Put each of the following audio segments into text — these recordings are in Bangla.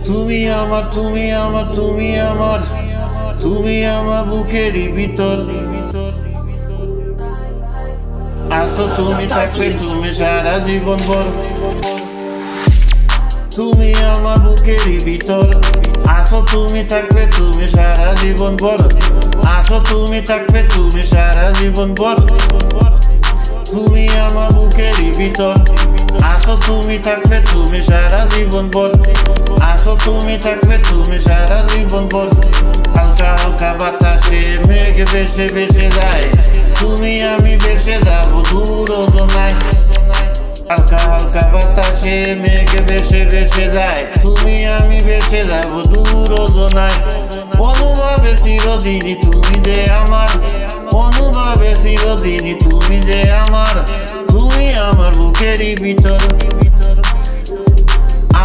তুমি আমার তুমি আমার তুমি আমার তুমি আমার বুকেরই ভিতর আসো তুমি থাকবে তুমি সারা জীবন ভর তুমি আমার বুকেরই ভিতর আসো তুমি থাকবে তুমি সারা জীবন ভর আসো তুমি থাকবে তুমি সারা জীবন ভর তুমি আমার বুকেরই ভিতর আসো তুমি থাকবে তুমি সারা জীবন ভর আসো তুমি থাকবে তুমি সারা জীবন ভর হালকা হালকা বাতাসে মেঘ ভেসে ভেসে যায় তুমি আমি ভেসে যাবো দূর অজনায় হালকা হালকা বাতাসে মেঘ ভেসে ভেসে যায় তুমি আমি ভেসে যাবো দূর অজনায় অনুভবে চিরদিনই তুমি যে আমার অনুভবে চিরদিনই তুমি যে আমার তুমি আমার বুকেরই ভিতর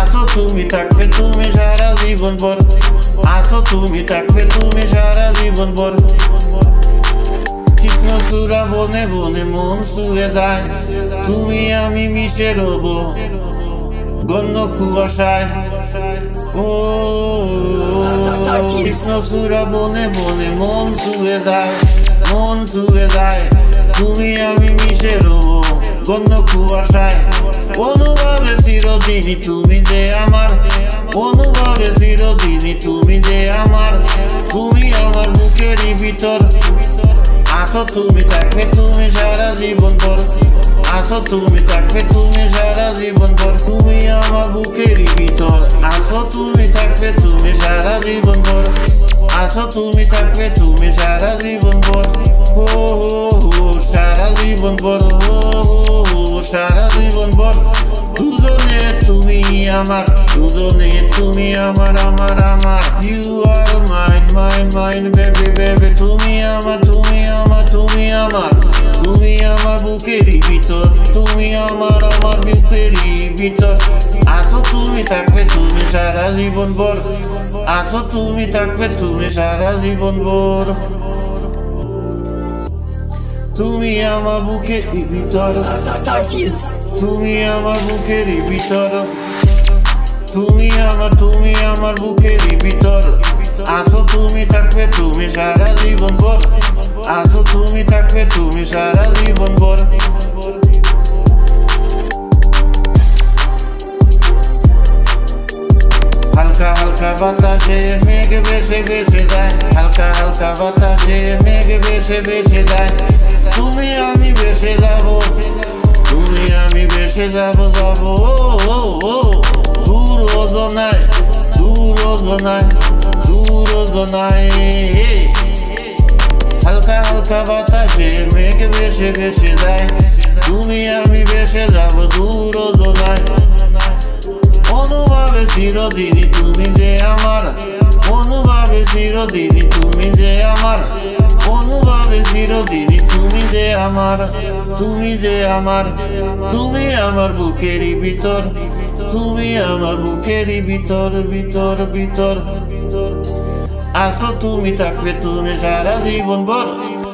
আসো তুমি থাকবে তুমি সারা জীবন ভর আসো তুমি থাকবে তুমি সারা জীবন ভর কৃষ্ণ চূড়া বনে বনে মন ছুঁয়ে যায় তুমি আমি মিশে রব গন্ধ কুয়াশায় ও কৃষ্ণ চূড়া বনে বনে মন ছুঁয়ে যায় তুমি আমি মিশে রব গন্ধ কুয়াশায় অনুভবে চিরদিনই তুমি যে আমার অনুভবে চিরদিনই তুমি যে আমার তুমি আমার বুকেরই ভিতর আসো তুমি থাকবে তুমি সারা জীবন ভর আসো তুমি থাকবে তুমি সারা জীবন ভর তুমি আমার বুকেরই ভিতর আসো তুমি থাকবে তুমি সারা জীবন ভর আসো তুমি থাকবে তুমি সারা জীবন ভর ও সারা জীবন ভর সারা জীবন ভর দুজনে তুমি আমার দুজনে তুমি আমার আমার আমার you are mine mine mine baby baby তুমি আমার তুমি আমার তুমি আমার তুমি আমার বুকেরই ভিতর তুমি আমার আমার বুকেরই ভিতর আসো তুমি থাকবে তুমি সারা জীবন ভর আসো তুমি থাকবে তুমি সারা জীবন ভর তুমি আমার বুকেরই ভিতর তুমি আমার বুকেরই ভিতর তুমি আমার বুকেরই ভিতর আসো তুমি থাকবে তুমি সারা জীবন ভর আসো তুমি থাকবে তুমি সারা জীবন ভর হালকা হালকা বাতাসে মেঘ ভেসে ভেসে যায় হালকা হালকা বাতাসে মেঘ ভেসে ভেসে যায় তুমি আমি ভেসে যাবো তুমি আমি ভেসে যাবো যাবো দূর অজনায় দূর অজনায় দূর অজনায় হালকা হালকা বাতাসে মেঘ ভেসে ভেসে যায় তুমি আমি ভেসে যাবো দূর অজনায় অনুভবে চিরদিনই তুমি যে আমার অনুভবে চিরদিনই তুমি যে আমার অনুভবে চিরদিনই তুমি যে আমার তুমি যে আমার তুমি আমার বুকেরই ভিতর তুমি আমার বুকেরই ভিতর ভিতর ভিতর আসো তুমি থাকবে তুমি সারা জীবন ভর